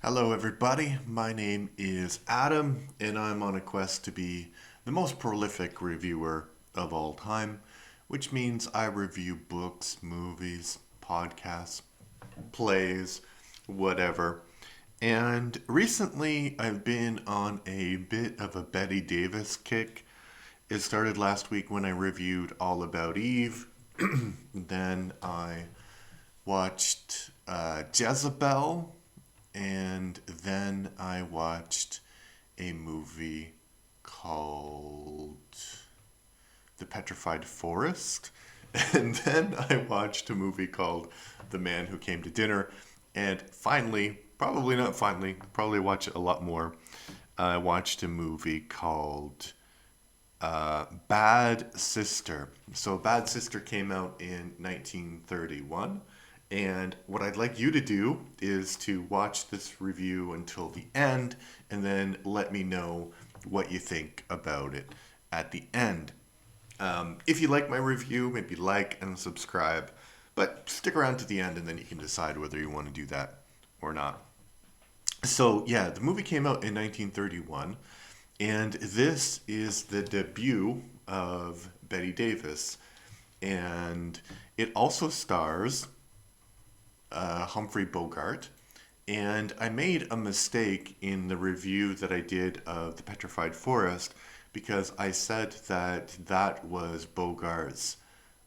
Hello, everybody. My name is Adam, and I'm on a quest to be the most prolific reviewer of all time, which means I review books, movies, podcasts, plays, whatever. And recently, I've been on a bit of a Bette Davis kick. It started last week when I reviewed All About Eve. Then I watched Jezebel, and then I watched a movie called The Petrified Forest. And then I watched a movie called The Man Who Came to Dinner. And finally, probably not finally, probably watch it a lot more. I watched a movie called Bad Sister. So Bad Sister came out in 1931. And what I'd like you to do is to watch this review until the end and then let me know what you think about it at the end. If you like my review, maybe like and subscribe, but stick around to the end and then you can decide whether you want to do that or not. So, yeah, the movie came out in 1931, and this is the debut of Bette Davis. And it also stars Humphrey Bogart. And I made a mistake in the review that I did of The Petrified Forest because I said that that was Bogart's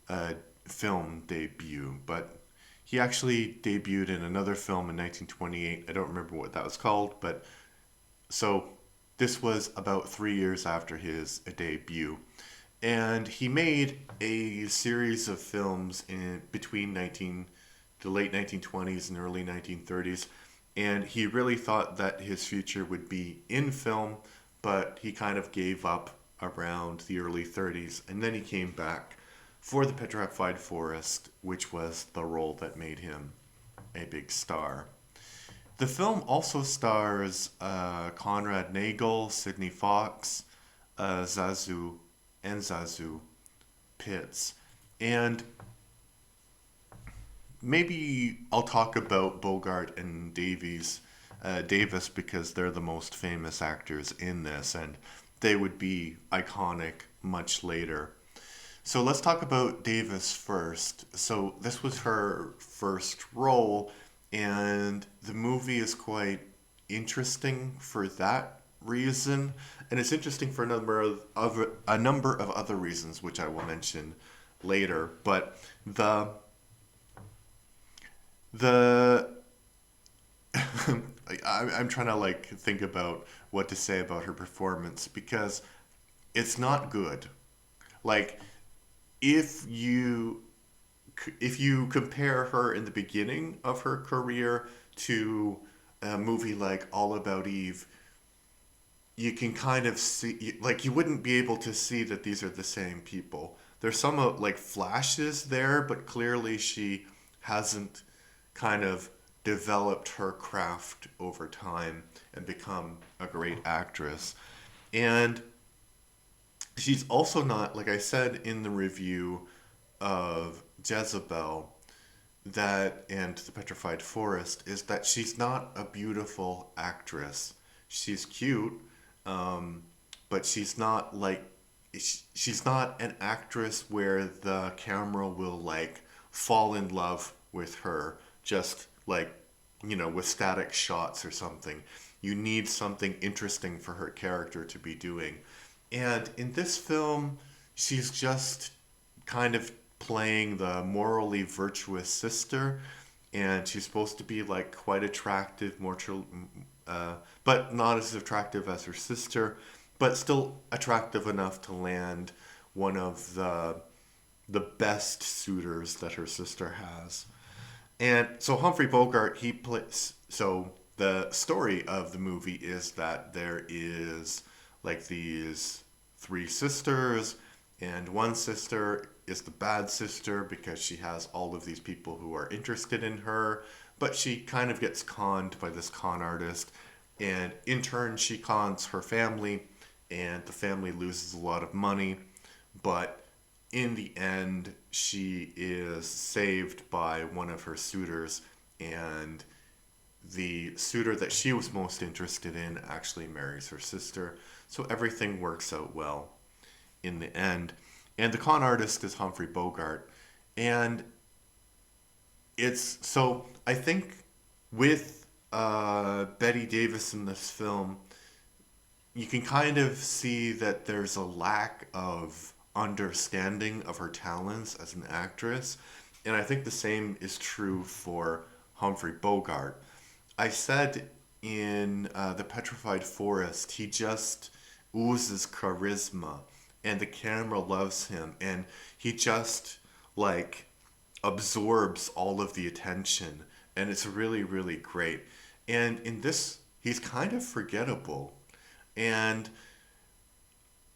uh, film debut, but he actually debuted in another film in 1928. I don't remember what that was called, but so this was about 3 years after his debut. And he made a series of films in between the late 1920s and early 1930s. And he really thought that his future would be in film, but he kind of gave up around the early 30s. And then he came back for The Petrified Forest, which was the role that made him a big star. The film also stars Conrad Nagel, Sidney Fox, Zazu, and Zazu Pitts. And maybe I'll talk about Bogart and Davis because they're the most famous actors in this, and they would be iconic much later. So let's talk about Davis first. So this was her first role, and the movie is quite interesting for that reason, and it's interesting for a number of other reasons, which I will mention later. But the I'm trying to like think about what to say about her performance because it's not good. Like if you if you compare her in the beginning of her career to a movie like All About Eve, you can kind of see, like, you wouldn't be able to see that these are the same people. There's some like flashes there, but clearly she hasn't kind of developed her craft over time and become a great actress. And she's also not, like I said in the review of Jezebel, that and The Petrified Forest, is that she's not a beautiful actress. She's cute, um, but she's not like she's not an actress where the camera will like fall in love with her just like with static shots or something. You need something interesting for her character to be doing. And in this film, she's just kind of playing the morally virtuous sister, and she's supposed to be like quite attractive, but not as attractive as her sister, but still attractive enough to land one of the best suitors that her sister has. And so Humphrey Bogart, he plays. So the story of the movie is that there is like these three sisters, and one sister is the bad sister because she has all of these people who are interested in her, but she kind of gets conned by this con artist, and in turn, she cons her family, and the family loses a lot of money, but in the end, she is saved by one of her suitors, and the suitor that she was most interested in actually marries her sister. So everything works out well in the end. And the con artist is Humphrey Bogart. And it's so I think with Bette Davis in this film, you can kind of see that there's a lack of understanding of her talents as an actress. And I think the same is true for Humphrey Bogart. I said in The Petrified Forest, he just oozes charisma, and the camera loves him, and he just like absorbs all of the attention, and it's really, really great. And in this, he's kind of forgettable. And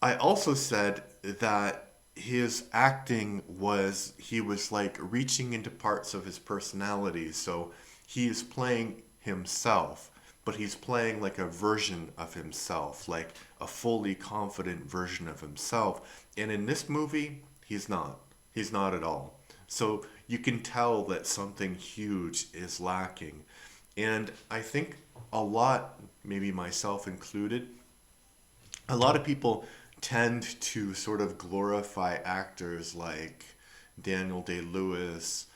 I also said that his acting was, he was like reaching into parts of his personality. So he is playing himself, but he's playing like a version of himself, like a fully confident version of himself. And in this movie, he's not. He's not at all. So you can tell that something huge is lacking. And I think a lot, maybe myself included, a lot of people tend to sort of glorify actors like Daniel Day-Lewis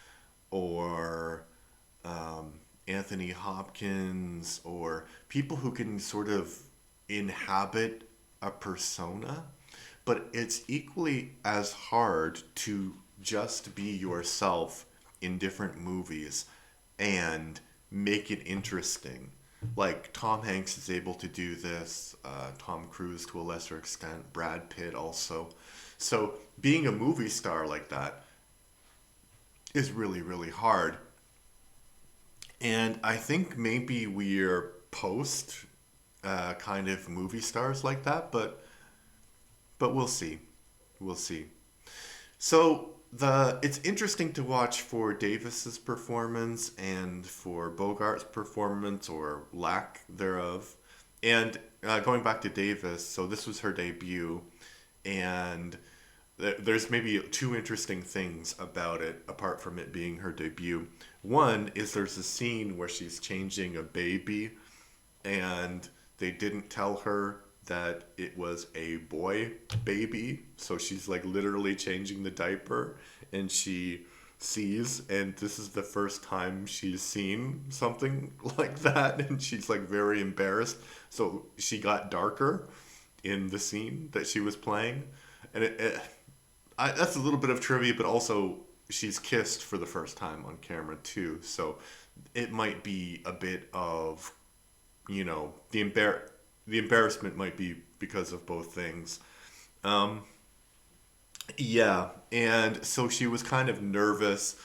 or Anthony Hopkins or people who can sort of inhabit a persona, but it's equally as hard to just be yourself in different movies and make it interesting. Like Tom Hanks is able to do this, Tom Cruise to a lesser extent, Brad Pitt also. So being a movie star like that is really, really hard. And I think maybe we're post kind of movie stars like that, but we'll see. We'll see. So the it's interesting to watch for Davis's performance and for Bogart's performance or lack thereof. And going back to Davis, so this was her debut, and there's maybe two interesting things about it apart from it being her debut. One is there's a scene where she's changing a baby and they didn't tell her that it was a boy baby. So she's like literally changing the diaper and she sees, and this is the first time she's seen something like that, and she's like very embarrassed. So she got darker in the scene that she was playing. And that's a little bit of trivia, but also she's kissed for the first time on camera too. So it might be a bit of, the embarrassment might be because of both things. Um, yeah, and so she was kind of nervous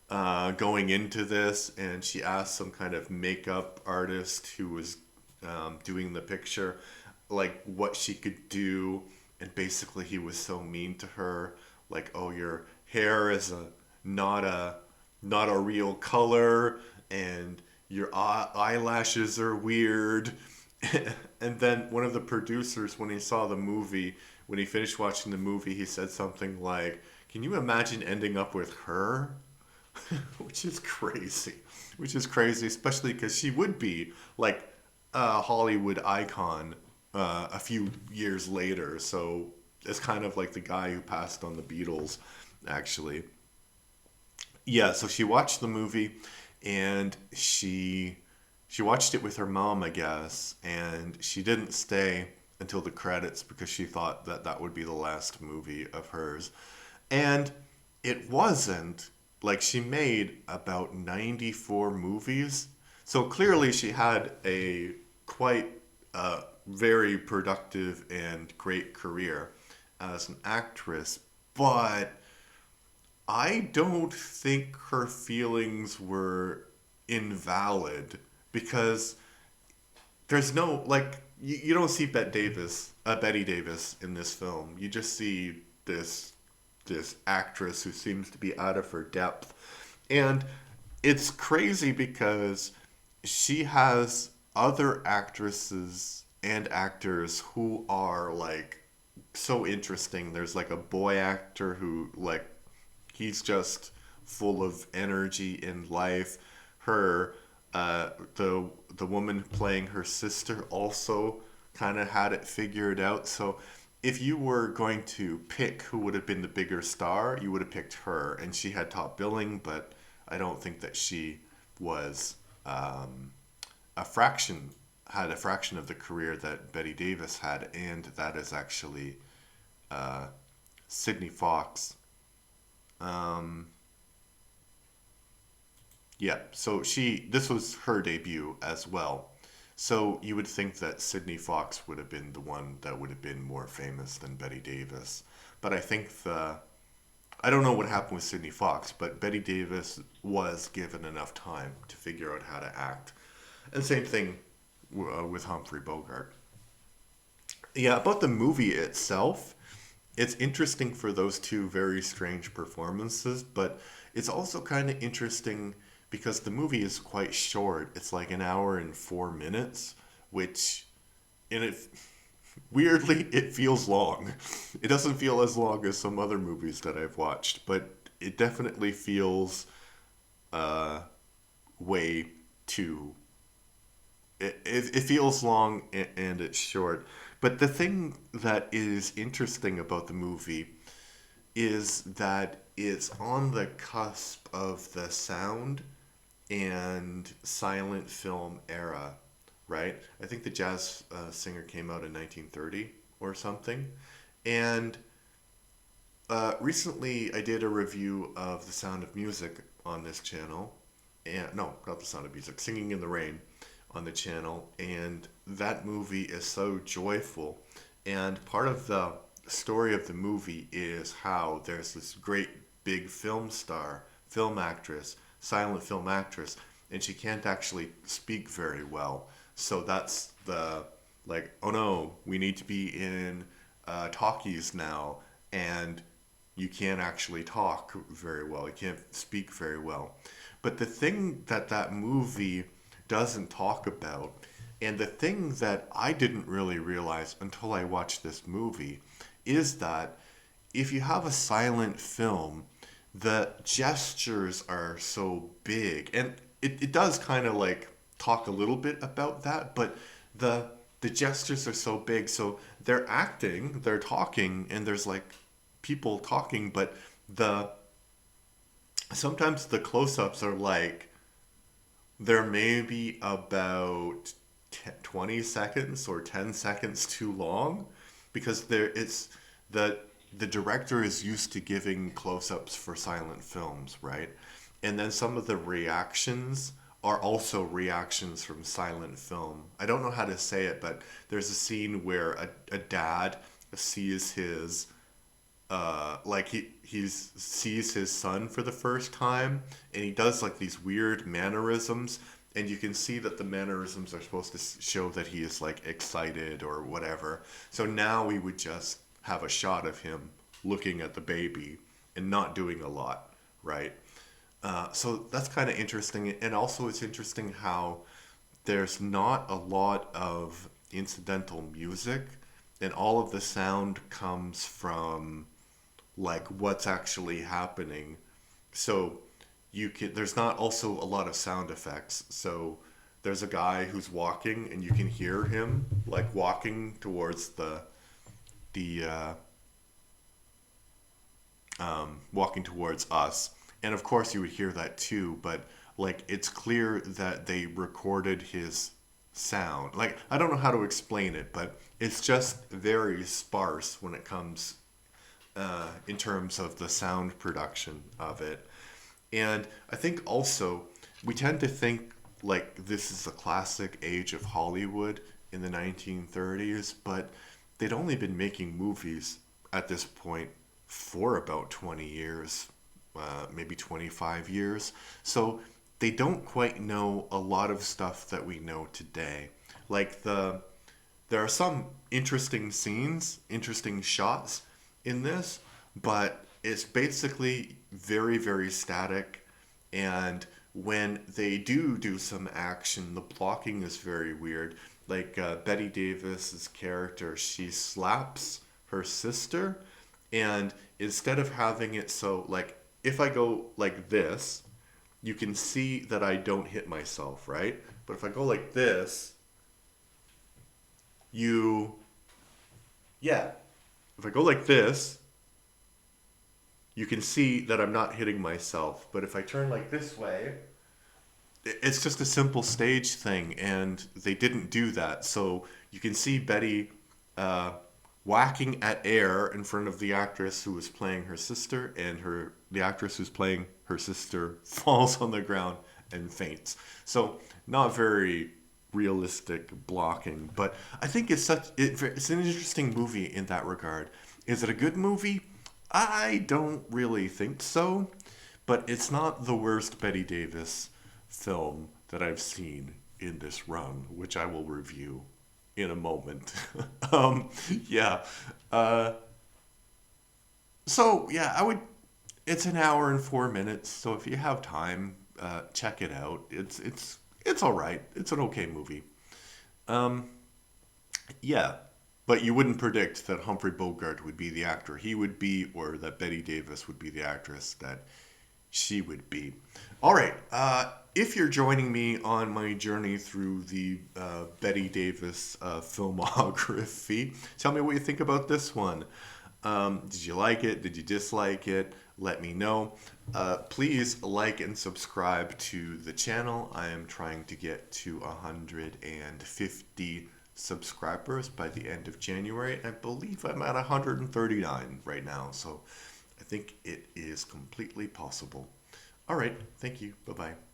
going into this, and she asked some kind of makeup artist who was doing the picture, like what she could do, and basically he was so mean to her, like, "Oh, your hair is not a not a real color, and your eyelashes are weird." And then one of the producers, when he saw the movie, when he finished watching the movie, he said something like, "Can you imagine ending up with her?" Which is crazy. Which is crazy, especially because she would be like a Hollywood icon a few years later. So it's kind of like the guy who passed on the Beatles, actually. Yeah, so she watched the movie and she watched it with her mom, I guess, and she didn't stay until the credits because she thought that that would be the last movie of hers. And it wasn't. Like she made about 94 movies. So clearly she had a quite very productive and great career as an actress, but I don't think her feelings were invalid because there's no like you don't see Betty Davis in this film. You just see this actress who seems to be out of her depth, and it's crazy because she has other actresses and actors who are like so interesting. There's like a boy actor who like he's just full of energy in life. Her the woman playing her sister also kind of had it figured out. So if you were going to pick who would have been the bigger star, you would have picked her, and she had top billing, but I don't think that she was a fraction had a fraction of the career that Betty Davis had, and that is actually Sydney Fox. Um, yeah, so this was her debut as well. So you would think that Sydney Fox would have been the one that would have been more famous than Betty Davis. But I don't know what happened with Sydney Fox, but Betty Davis was given enough time to figure out how to act. And same thing with Humphrey Bogart. Yeah, about the movie itself, it's interesting for those two very strange performances, but it's also kind of interesting because the movie is quite short. It's like an hour and 4 minutes, which in it weirdly it feels long. It doesn't feel as long as some other movies that I've watched, but it definitely feels uh, way too it feels long and it's short. But the thing that is interesting about the movie is that it's on the cusp of the sound and silent film era, right? I think the jazz singer came out in 1930 or something. And recently I did a review of The Sound of Music on this channel. And no, not The Sound of Music, Singing in the Rain on the channel, and that movie is so joyful. And part of the story of the movie is how there's this great big film star, film actress, silent film actress, and she can't actually speak very well. So that's the like, oh no, we need to be in talkies now, and you can't actually talk very well. You can't speak very well. But the thing that that movie doesn't talk about, and the thing that I didn't really realize until I watched this movie, is that if you have a silent film, the gestures are so big. And it does kind of like talk a little bit about that, but the the gestures are so big. So they're acting, they're talking, and there's like people talking, but the sometimes the close-ups are like they're maybe about 20 seconds or 10 seconds too long because the the director is used to giving close-ups for silent films, right? And then some of the reactions are also reactions from silent film. I don't know how to say it, but there's a scene where a dad sees his like he sees his son for the first time, and he does like these weird mannerisms, and you can see that the mannerisms are supposed to show that he is like excited or whatever. So now we would just have a shot of him looking at the baby and not doing a lot, right? So that's kind of interesting, and also it's interesting how there's not a lot of incidental music, and all of the sound comes from like what's actually happening. So there's not also a lot of sound effects. So there's a guy who's walking and you can hear him like walking towards the walking towards us. And of course you would hear that too, but like it's clear that they recorded his sound. Like I don't know how to explain it, but it's just very sparse when it comes in terms of the sound production of it. And I think also we tend to think like this is a classic age of Hollywood in the 1930s, but they'd only been making movies at this point for about 20 years, maybe 25 years. So they don't quite know a lot of stuff that we know today. Like there are some interesting scenes, interesting shots in this, but it's basically very, very static. And when they do some action, the blocking is very weird. Like Betty Davis's character, she slaps her sister, and instead of having it so like if I go like this, you can see that I don't hit myself, right? But if I go like this, you, yeah, if I go like this, you can see that I'm not hitting myself. But if I turn like this way, it's just a simple stage thing, and they didn't do that. So you can see Betty uh, whacking at air in front of the actress who was playing her sister, and the actress who's playing her sister falls on the ground and faints. So not very realistic blocking, but I think it's an interesting movie in that regard. Is it a good movie? I don't really think so, but it's not the worst Betty Davis film that I've seen in this run, which I will review in a moment. um, yeah. Uh, so yeah, I would. It's an hour and 4 minutes, so if you have time, check it out. It's all right. It's an okay movie. Um, yeah, but you wouldn't predict that Humphrey Bogart would be the actor he would be, or that Betty Davis would be the actress that she would be. All right. If you're joining me on my journey through the Betty Davis filmography, tell me what you think about this one. Did you like it? Did you dislike it? Let me know. Please like and subscribe to the channel. I am trying to get to 150 subscribers by the end of January. I believe I'm at 139 right now, so I think it is completely possible. All right. Thank you. Bye bye.